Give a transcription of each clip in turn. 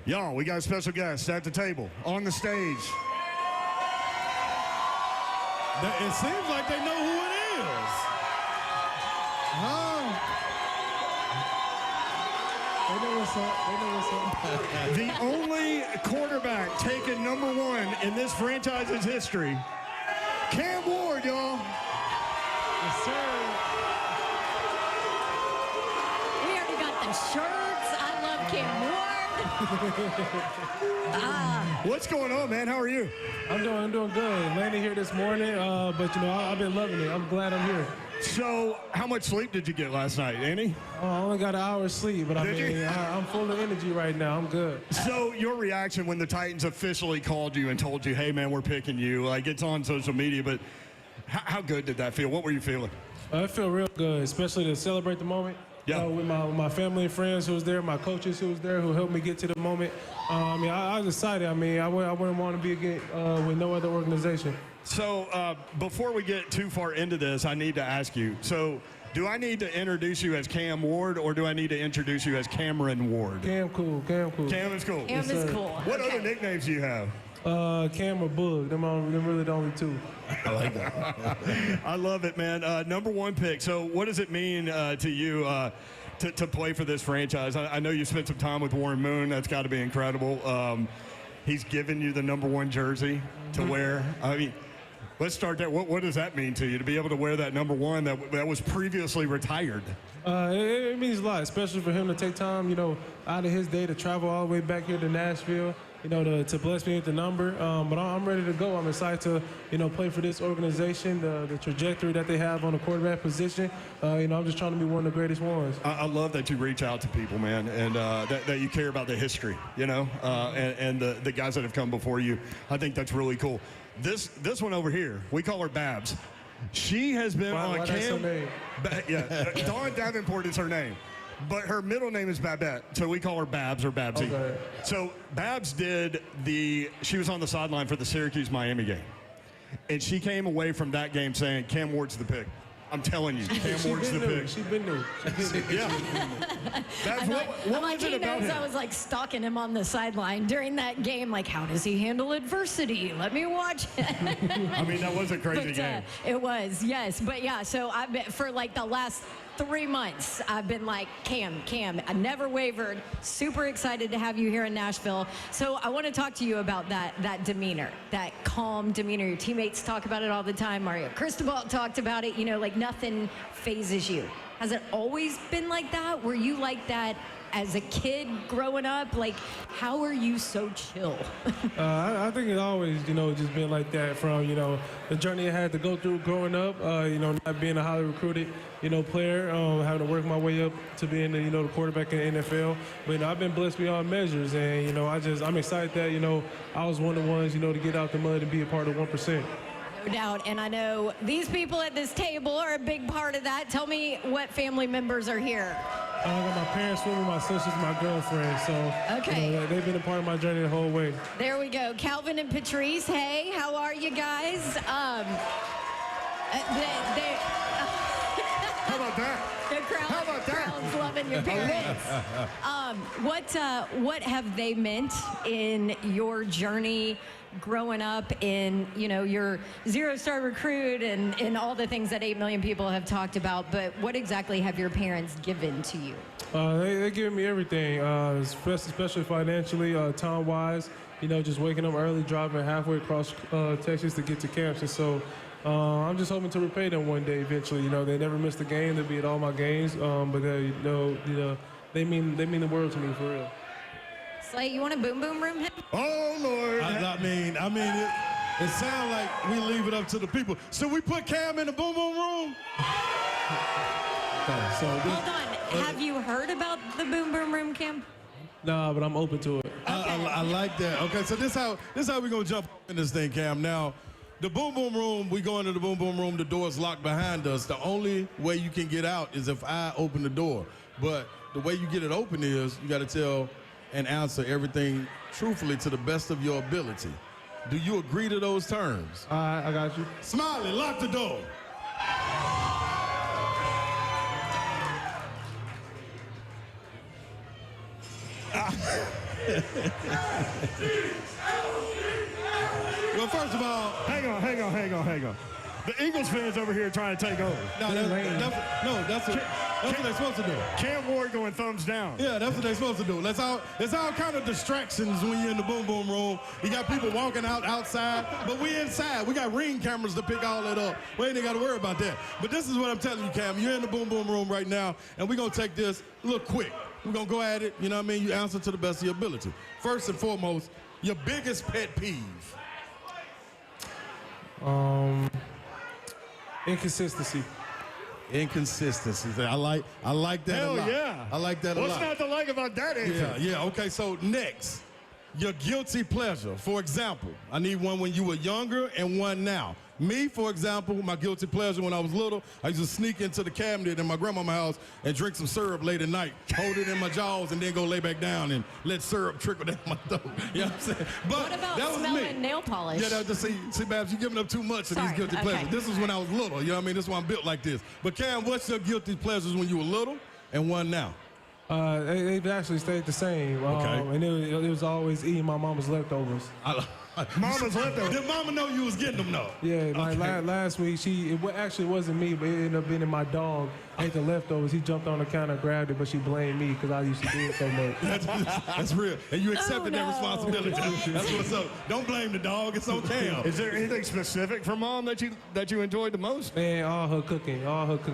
Y'all, we got a special guest at the table, on the stage. It seems like they know who it is. They know what's up. They know what's up. The only quarterback taken #1 in this franchise's history, Cam Ward, y'all. Yes, sir. We already got the shirts. I love Cam Ward. What's going on, man? How are you? I'm doing good. Landing here this morning, but you know, I've been loving it. I'm glad I'm here. So, how much sleep did you get last night, Andy? I only got an hour's sleep, but I'm full of energy right now. I'm good. So, your reaction when the Titans officially called you and told you, hey, man, we're picking you, like it's on social media, but how good did that feel? What were you feeling? I feel real good, especially to celebrate the moment. Yeah. With my family and friends who was there, my coaches who was there, who helped me get to the moment. I was excited. I wouldn't want to be with no other organization. So, before we get too far into this, I need to ask you. So, do I need to introduce you as Cam Ward, or do I need to introduce you as Cameron Ward? Cam cool. Cam is cool. Cam is cool. What other nicknames do you have? Cam or Bug. Them really the only two. I like that. I love it, man. #1 pick. So, what does it mean to you to play for this franchise? I know you spent some time with Warren Moon. That's got to be incredible. He's given you the #1 jersey to wear. I mean, let's start there. What does that mean to you to be able to wear that #1 that was previously retired? It means a lot, especially for him to take time, out of his day to travel all the way back here to Nashville, to bless me with the number. But I'm ready to go. I'm excited to, play for this organization, the trajectory that they have on the quarterback position. I'm just trying to be one of the greatest ones. I love that you reach out to people, man, and that you care about the history, and the guys that have come before you. I think that's really cool. This one over here, we call her Babs. She has been on why Cam. that's her name? Dawn Davenport is her name, but her middle name is Babette, so we call her Babs or Babsy. Okay. So Babs she was on the sideline for the Syracuse-Miami game, and she came away from that game saying, Cam Ward's the pick. I'm telling you, Cam Ward's the pick. She's been new. Yeah. That's what was it about him? I was like stalking him on the sideline during that game. Like, how does he handle adversity? Let me watch it. I mean, that was a crazy game. It was, yes. But yeah, so I've been, for like the last 3 months, I've been like, Cam. I never wavered. Super excited to have you here in Nashville. So I want to talk to you about that demeanor, that calm demeanor. Your teammates talk about it all the time. Mario Cristobal talked about it. Like nothing phases you. Has it always been like that? Were you like that as a kid growing up? Like, how are you so chill? I think it's always, just been like that from, the journey I had to go through growing up, not being a highly recruited, player, having to work my way up to being the quarterback in the NFL. But, I've been blessed beyond measures. And, I'm excited that, I was one of the ones, to get out the mud and be a part of 1%. No doubt. And I know these people at this table are a big part of that. Tell me what family members are here. I got my parents with me, my sisters, my girlfriend. So okay. They've been a part of my journey the whole way. There we go. Calvin and Patrice, hey, how are you guys? How about that? How about that? Crowd's loving your parents. What have they meant in your journey growing up in, your zero-star recruit and all the things that 8 million people have talked about, but what exactly have your parents given to you? They given me everything, especially financially, time-wise, just waking up early, driving halfway across Texas to get to camps. And so I'm just hoping to repay them one day eventually. They never missed a game. They'll be at all my games, but they mean the world to me for real. Slay, you want to boom boom room him? Oh, Lord. I mean, it sounds like we leave it up to the people. So we put Cam in the boom boom room? Okay, so hold on. Have you heard about the boom boom room, Cam? Nah, but I'm open to it. I like that. Okay, so this how we're going to jump in this thing, Cam. Now, the boom boom room, we go into the boom boom room, the door's locked behind us. The only way you can get out is if I open the door. But the way you get it open is you got to tell and answer everything truthfully to the best of your ability. Do you agree to those terms? I got you. Smiley, lock the door. Well, first of all, Hang on. The Eagles fans over here trying to take over. that's what they're supposed to do. Cam Ward going thumbs down. Yeah, that's what they're supposed to do. It's all kind of distractions when you're in the boom boom room. You got people walking outside, but we inside. We got ring cameras to pick all that up. We ain't got to worry about that. But this is what I'm telling you, Cam. You're in the boom boom room right now, and we're going to take this a little quick. We're going to go at it. You know what I mean? You answer to the best of your ability. First and foremost, your biggest pet peeve. Inconsistency. Inconsistency. I like that a lot. Hell yeah. I like that a lot. What's not to like about that answer? Yeah. Okay, so next, your guilty pleasure. For example, I need one when you were younger and one now. Me, for example, my guilty pleasure when I was little, I used to sneak into the cabinet in my grandma's house and drink some syrup late at night, hold it in my jaws, and then go lay back down and let syrup trickle down my throat. You know what I'm saying? But What about that was smelling me. nail polish? Yeah, that was see, Babs, you're giving up too much of these Sorry, guilty okay. pleasures. This is when I was little. You know what I mean? This is why I'm built like this. But Cam, what's your guilty pleasures when you were little and one now? They've actually stayed the same. Okay. And it was always eating my mama's leftovers. Mama's leftovers. Did mama know you was getting them though? Yeah, like Okay. last week, actually wasn't me, but it ended up being my dog ate the leftovers. He jumped on the counter, grabbed it, but she blamed me because I used to do it so much. That's real. And you accepted that no. responsibility. That's what's up. Don't blame the dog. It's on Cam. Is there anything specific from Mom that you enjoyed the most? Man, all her cooking.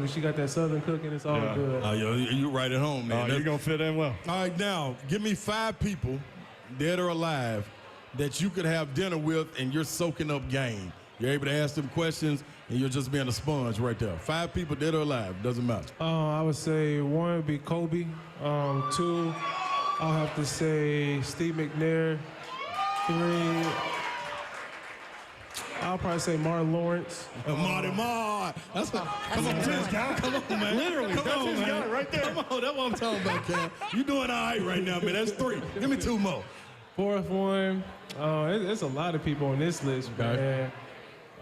She got that southern cooking. It's all Yeah. good. Oh, you right at home, man. You're going to fit in well. All right, now, give me 5 people, dead or alive, that you could have dinner with and you're soaking up game. You're able to ask them questions and you're just being a sponge right there. 5 people, dead or alive, doesn't matter. I would say 1 would be Kobe. 2, I'll have to say Steve McNair. 3, I'll probably say Martin Lawrence. Marty Marr. Come on, That's a man. good one. Come on, man. Literally, Come that's on, his man. guy right there. Come on, that's what I'm talking about, Cam. You doing all right right now, man. That's 3. Give me 2 more. 4th one, there's a lot of people on this list, man.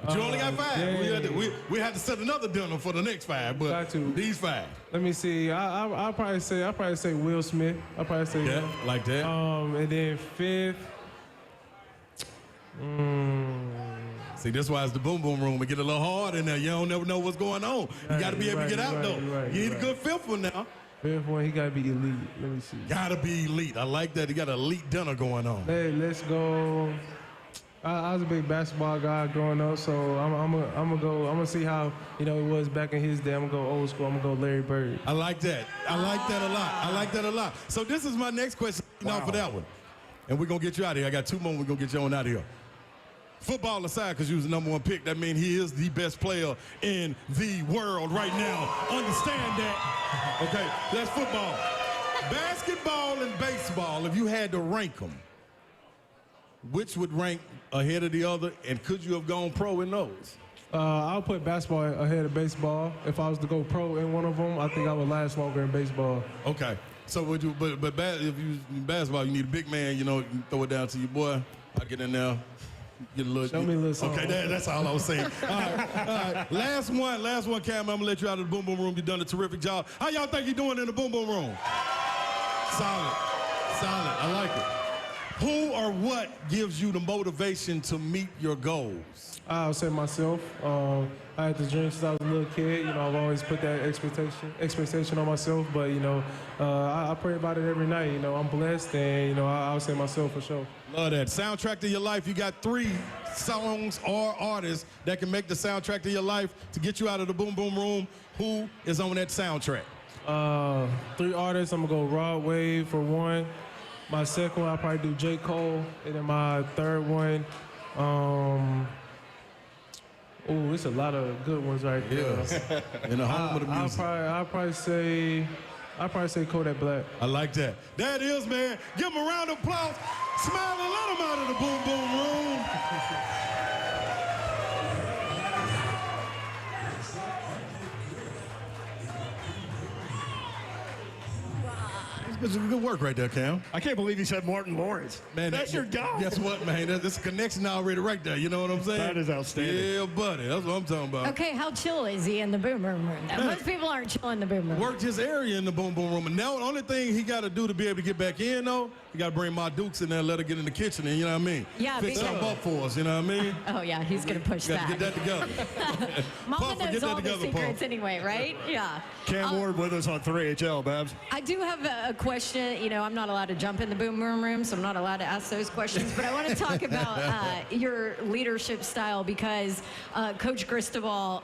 But you only got 5. Dang. We had to set another dinner for the next 5, but Got to. these 5. Let me see. I'll probably say Will Smith. I'll probably say Yeah, him. like that. And then 5th. See, that's why it's the boom boom room. It get a little hard in there. You don't never know what's going on. You got to be able to get out, though. You need a good 5th one now. 5th one, he gotta be elite. Let me see. Got to be elite. I like that. You got an elite dinner going on. Let's go. I was a big basketball guy growing up, so I'm gonna see how it was back in his day. I'm gonna go old school. I'm gonna go Larry Bird. I like that. I like that a lot. I like that a lot. So this is my next question now for that one. And we're going to get you out of here. I got 2 more. We're going to get you on out of here. Football aside, because you was the #1 pick, that means he is the best player in the world right now. Understand that. Okay, that's football. Basketball and baseball, if you had to rank them, which would rank ahead of the other, and could you have gone pro in those? I'll put basketball ahead of baseball. If I was to go pro in one of them, I think I would last longer in baseball. Okay. So would you? But if you in basketball, you need a big man. You throw it down to your boy. I'll get in there. Get a little. Show me a little something. Okay, that's all I was saying. All right. Last one, Cam. I'm gonna let you out of the boom boom room. You've done a terrific job. How y'all think you're doing in the boom boom room? Solid. I like it. Who or what gives you the motivation to meet your goals? I'll say myself. I had this dream since I was a little kid. I've always put that expectation on myself. But I pray about it every night. I'm blessed, and I'll say myself for sure. Love that. Soundtrack to your life. You got 3 songs or artists that can make the soundtrack to your life to get you out of the boom boom room. Who is on that soundtrack? 3 artists. I'm gonna go Rod Wave for 1. My second one, I'll probably do J. Cole. And then my 3rd one, it's a lot of good ones right there. In the home of the music. I'll probably say Kodak Black. I like that. There it is, man. Give him a round of applause. Smile and let him out of the boom boom room. It's good work right there, Cam. I can't believe you said Martin Lawrence. Man, that's your guy. Guess what, man? That's a connection already right there. You know what I'm saying? That is outstanding. Yeah, buddy. That's what I'm talking about. Okay, how chill is he in the boom room? Most people aren't chill in the boom room. Worked his area in the boom boom room. And now the only thing he got to do to be able to get back in, though, he got to bring my Dukes in there and let her get in the kitchen. And you know what I mean? Yeah, Fix something up for us. You know what I mean? Oh, yeah, he's going to push Got to that. get that together. Mama Puffer, knows get that all the together, secrets Puffer. anyway, right? Yeah. Cam Ward with us on 3HL, Babs. I do have a question. You know, I'm not allowed to jump in the boom room, so I'm not allowed to ask those questions. But I want to talk about your leadership style because Coach Cristobal,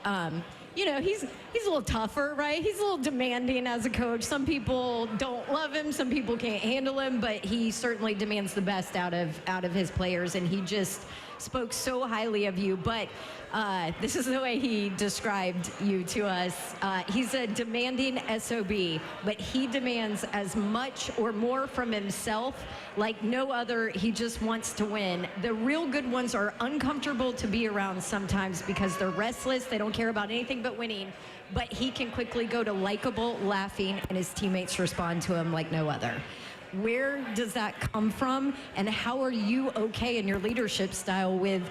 you know, he's a little tougher, right? He's a little demanding as a coach. Some people don't love him, some people can't handle him, but he certainly demands the best out of his players, and he just spoke so highly of you. But this is the way he described you to us. He's a demanding SOB, but he demands as much or more from himself like no other. He just wants to win. The real good ones are uncomfortable to be around sometimes because they're restless. They don't care about anything but winning. But he can quickly go to likable, laughing, and his teammates respond to him like no other. Where does that come from, and how are you okay in your leadership style with,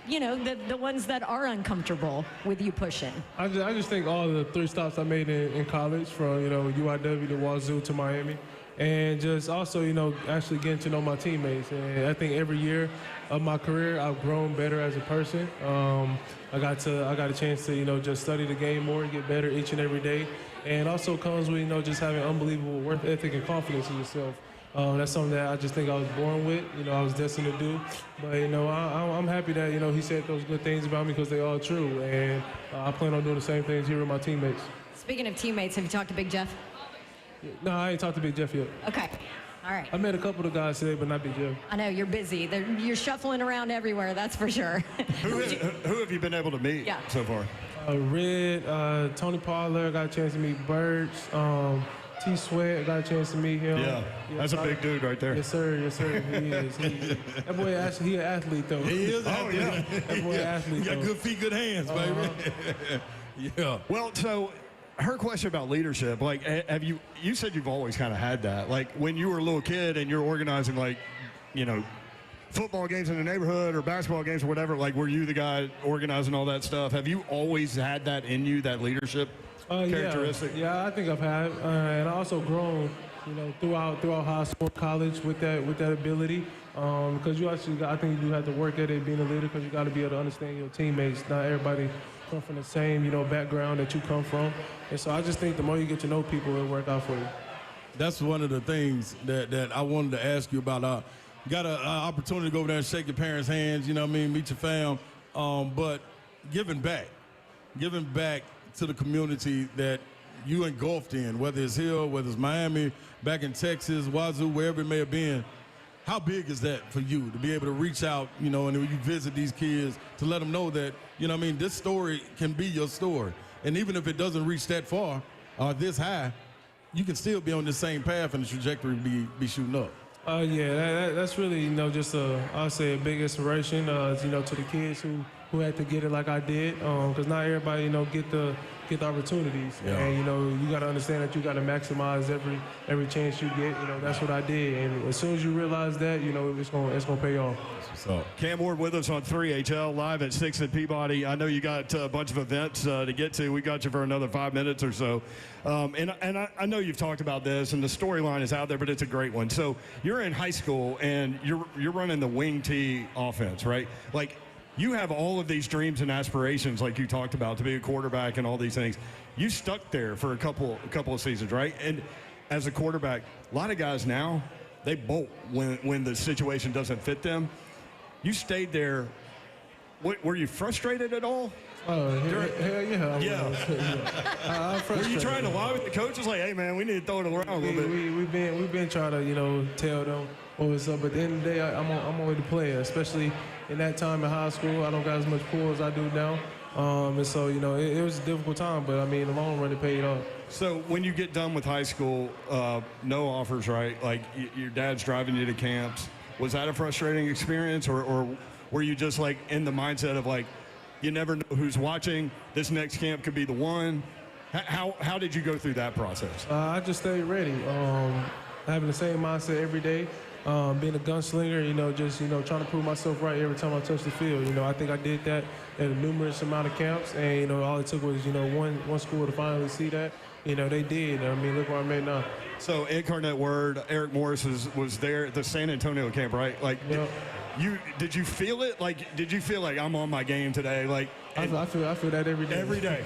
you know, the ones that are uncomfortable with you pushing? I just think all the 3 stops I made in college, from, you know, UIW to Wazoo to Miami, and just also, you know, actually getting to know my teammates. And I think every year of my career, I've grown better as a person. I got a chance to, you know, just study the game more and get better each and every day. And also comes with, you know, just having unbelievable work ethic and confidence in yourself. That's something that I just think I was born with, you know, I was destined to do. But, you know, I'm happy that, you know, he said those good things about me because they are true. And I plan on doing the same things here with my teammates. Speaking of teammates, have you talked to Big Jeff? No, I ain't talked to Big Jeff yet. Okay. All right. I met a couple of guys today, but not Big Jeff. I know, you're busy. You're shuffling around everywhere, that's for sure. Who have you been able to meet so far? Red, Tony Pollard, got a chance to meet Birds. T. Sweat, got a chance to meet him. Yeah, that's a big dude right there. Yes, sir. Yes, sir. He is. That boy, actually, he an athlete, though. He is. Oh, yeah. That boy, an athlete, You got though. good feet, good hands, baby. Yeah. Well, so her question about leadership, like, you said you've always kind of had that. Like, when you were a little kid and you're organizing, like, you know, football games in the neighborhood or basketball games or whatever, like, were you the guy organizing all that stuff? Have you always had that in you, that leadership characteristic? Yeah, I think I've had, and I also grown, you know, throughout high school, college with that ability. Because you actually, I think you do have to work at it being a leader, because you got to be able to understand your teammates. Not everybody come from the same, you know, background that you come from, and so I just think the more you get to know people, it'll work out for you. That's one of the things that I wanted to ask you about. Got an opportunity to go over there and shake your parents' hands, you know what I mean, meet your fam, but giving back to the community that you engulfed in, whether it's here, whether it's Miami, back in Texas, Wazoo, wherever it may have been. How big is that for you to be able to reach out, you know, and when you visit these kids, to let them know that, you know what I mean, this story can be your story. And even if it doesn't reach that far or this high, you can still be on the same path and the trajectory be shooting up. Yeah, that's really, you know, just I'll say a big inspiration, you know, to the kids who had to get it like I did, because not everybody, you know, get the opportunities, and you know, you got to understand that you got to maximize every chance you get. You know, that's what I did, and as soon as you realize that, you know, it's gonna pay off. So Cam Ward with us on 3HL live at 6 in Peabody. I know you got a bunch of events to get to. We got you for another 5 minutes or so, and I know you've talked about this, and the storyline is out there, but it's a great one. So you're in high school and you're running the wing T offense, right? Like, you have all of these dreams and aspirations, like you talked about, to be a quarterback and all these things. You stuck there for a couple of seasons, right? And as a quarterback, a lot of guys now, they bolt when the situation doesn't fit them. You stayed there. Were you frustrated at all? Hell yeah. Yeah. I'm frustrated. Were you trying to lie with the coaches, like, hey man, we need to throw it around a little bit? We've been trying to, you know, tell them what was up. But at the end of the day, I'm only the player, especially in that time in high school. I don't got as much pull as I do now. And so, you know, it was a difficult time, but I mean, in the long run, it paid off. So when you get done with high school, no offers, right? Like, your dad's driving you to camps. Was that a frustrating experience, or were you just like in the mindset of like, you never know who's watching, this next camp could be the one? How did you go through that process? I just stayed ready. having the same mindset every day. Being a gunslinger, just, trying to prove myself right every time I touch the field. I think I did that at a numerous amount of camps, and, all it took was, one school to finally see that. They did. I mean, look where I'm at now. So, Incarnate Word, Eric Morris was there at the San Antonio camp, right? Like, Yep. Did you feel it? Like, did you feel like I'm on my game today? Like, I feel that every day. every day.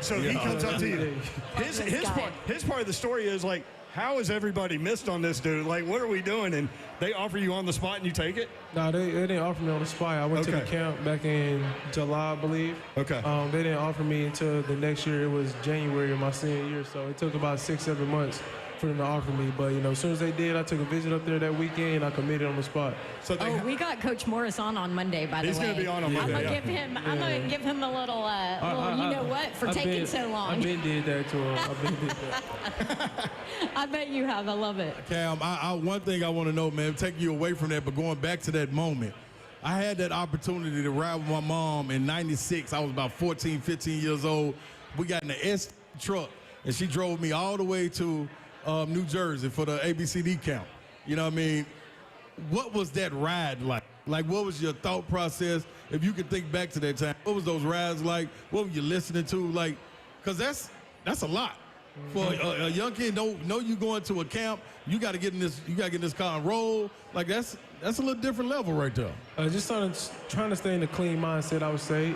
So he comes up to you. This guy. His part of the story is like, how has everybody missed on this dude? Like, what are we doing? And they offer you on the spot and you take it? No, they didn't offer me on the spot. I went to the Okay. camp back in July, I believe. Okay. They didn't offer me until the next year. It was January of my senior year, so it took about 6-7 months for them to offer me. But, as soon as they did, I took a visit up there that weekend, and I committed on the spot. So they, Oh, we got Coach Morris on Monday, by the way. He's gonna be on Monday, I'm gonna yeah. give him a little, you know what, for taking so long. I've been did that to him. I've been did that. I bet you have. I love it. Cam, one thing I want to know, man, taking you away from that, but going back to that moment, I had that opportunity to ride with my mom in '96. I was about 14, 15 years old. We got in the S truck, and she drove me all the way to New Jersey for the ABCD camp. You know what I mean? What was that ride like? Like, what was your thought process? If you could think back to that time, what was those rides like? What were you listening to? Like, because that's a lot. For a young kid, don't know you going to a camp, you got to get in this car and roll. Like, that's a little different level right there. Just trying to stay in a clean mindset, I would say.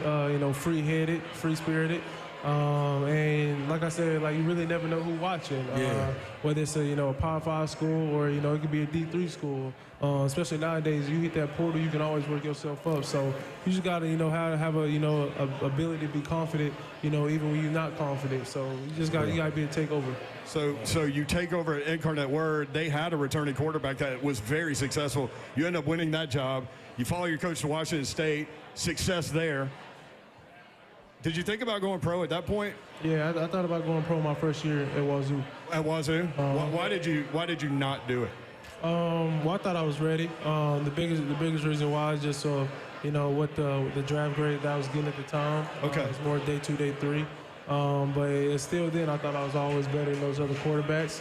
Free-headed, free-spirited. And like I said, like, you really never know who's watching. Yeah. Whether it's a Power 5 school or, it could be a D3 school. Especially nowadays, you hit that portal, you can always work yourself up. So you just got to, have a, ability to be confident, even when you're not confident. So you just got to be able to take over. So you take over at Incarnate Word. They had a returning quarterback that was very successful. You end up winning that job. You follow your coach to Washington State. Success there. Did you think about going pro at that point? Yeah, I thought about going pro my first year at Wazoo. At Wazoo? Why did you not do it? Well, I thought I was ready. The biggest reason why is just what the draft grade that I was getting at the time. Okay. It's more day 2, day 3. But it's still then I thought I was always better than those other quarterbacks.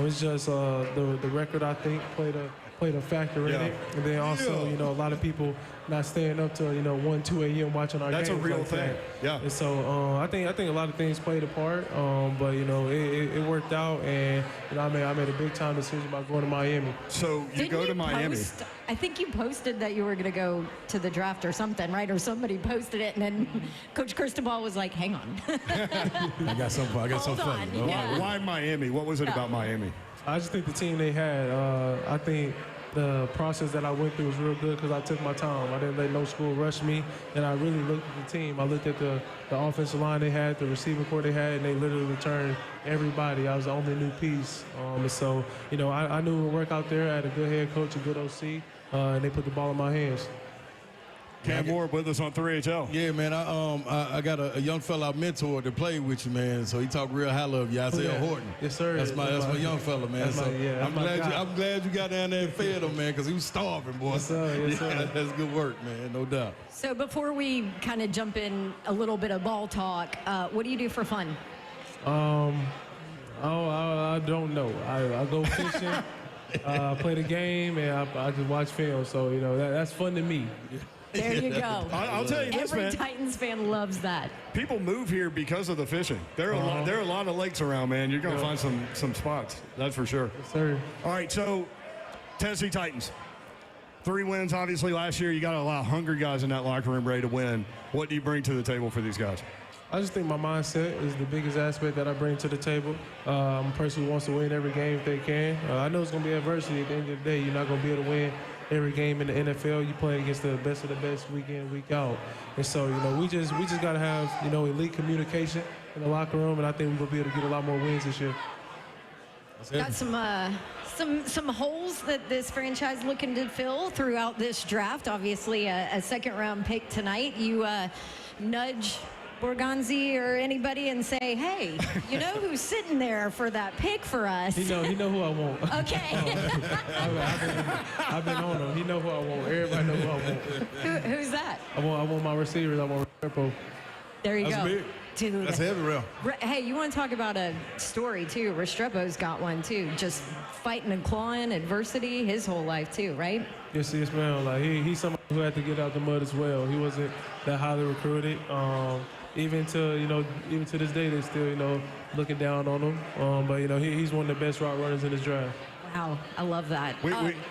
It's just the record, I think, played a factor in it. And then also, a lot of people not staying up till 1, 2 a.m. watching our games. That's a real like thing. that. Yeah. And so I think a lot of things played a part. But it worked out, and I made a big time decision about going to Miami. So you go to Miami. I think you posted that you were going to go to the draft or something, right? Or somebody posted it, and then Coach Cristobal was like, "Hang on." I got some Hold funny. on. Yeah. Why Miami? What was it about Miami? I just think the team they had, I think the process that I went through was real good because I took my time. I didn't let no school rush me, and I really looked at the team. I looked at the offensive line they had, the receiving core they had, and they literally returned everybody. I was the only new piece. And so, I knew it would work out there. I had a good head coach, a good OC, and they put the ball in my hands. Cam Moore with us on 3HL. Yeah, man. I got a young fella I mentored to play with you, man. So he talked real high of you, Isaiah Horton. Yes, sir. That's my young fella, man. So I'm glad you got down there and fed him, man, because he was starving, boy. Yes, sir. Yes, sir. That's good work, man. No doubt. So before we kind of jump in a little bit of ball talk, what do you do for fun? I don't know. I go fishing. I play the game, and I just watch film. So that's fun to me. There you go. I'll tell you this, Every man. Titans fan loves that. People move here because of the fishing. There are a lot of lakes around, man. You're gonna find some spots. That's for sure. Yes, sir. All right, so Tennessee Titans. 3 wins, obviously, last year. You got a lot of hungry guys in that locker room ready to win. What do you bring to the table for these guys? I just think my mindset is the biggest aspect that I bring to the table. I'm a person who wants to win every game if they can. I know it's going to be adversity at the end of the day. You're not going to be able to win every game in the NFL. You play against the best of the best week in, week out. And so, we just got to have, elite communication in the locker room, and I think we're going to be able to get a lot more wins this year. Got some holes that this franchise looking to fill throughout this draft. Obviously, a second-round pick tonight. You nudge Borgonzi or anybody and say, hey, you know who's sitting there for that pick for us? He know who I want. Okay. I've been on him. He know who I want. Everybody know who I want. Who's that? I want my receivers. I want Repo. There you That's go. big. Dude. That's heavy rail. Hey, you want to talk about a story, too? Restrepo's got one, too. Just fighting and clawing adversity his whole life, too, right? Yes, man. Like he's somebody who had to get out the mud as well. He wasn't that highly recruited. Even to this day, they're still looking down on him. But he's one of the best route runners in this draft. Wow, I love that.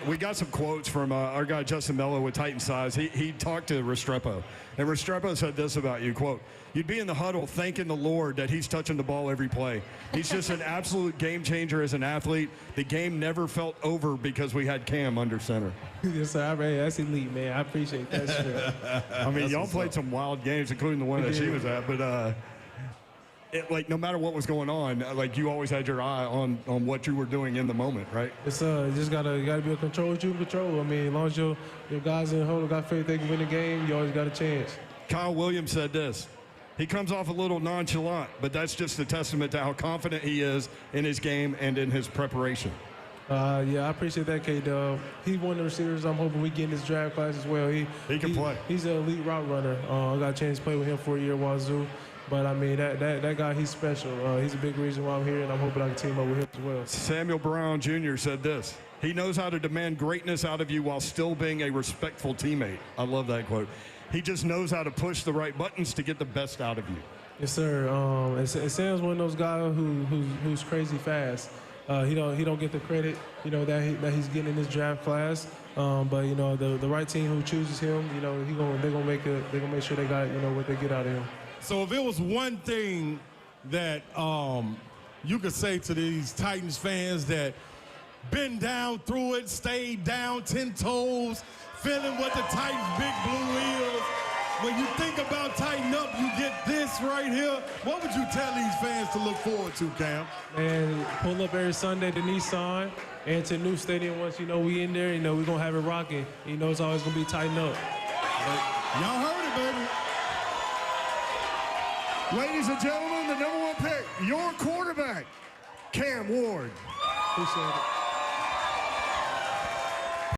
We got some quotes from our guy Justin Mello with Titan Size. He talked to Restrepo, and Restrepo said this about you, quote, "You'd be in the huddle thanking the Lord that he's touching the ball every play. He's just an absolute game changer as an athlete. The game never felt over because we had Cam under center." Yes, sir. That's elite, man. I appreciate that shit. I mean, y'all played some wild games, including the one that she was at, but no matter what was going on, you always had your eye on what you were doing in the moment, right? It's you just gotta be a control what you can control. I mean, as long as your guys in the huddle got faith they can win the game, you always got a chance. Kyle Williams said this. He comes off a little nonchalant, but that's just a testament to how confident he is in his game and in his preparation. Yeah, I appreciate that, K-Dub. He's one of the receivers I'm hoping we get in this draft class as well. He can play. He's an elite route runner. I got a chance to play with him for a year at Wazoo. But, I mean, that guy, he's special. He's a big reason why I'm here, and I'm hoping I can team up with him as well. Samuel Brown Jr. said this. He knows how to demand greatness out of you while still being a respectful teammate. I love that quote. He just knows how to push the right buttons to get the best out of you. Yes, sir. And Sam's one of those guys who's crazy fast. He don't get the credit, that he's getting in this draft class. But the right team who chooses him, they're gonna make sure they got what they get out of him. So if it was one thing that you could say to these Titans fans that been down through it, stayed down 10 toes, feeling what the Titans big blue is, when you think about tighten up, you get this right here. What would you tell these fans to look forward to, Cam? And pull up every Sunday to Nissan and to new stadium. Once we in there, we're gonna have it rocking. It's always gonna be tighten up. Y'all heard it, baby. Ladies and gentlemen, the #1 pick, your quarterback, Cam Ward. Appreciate it.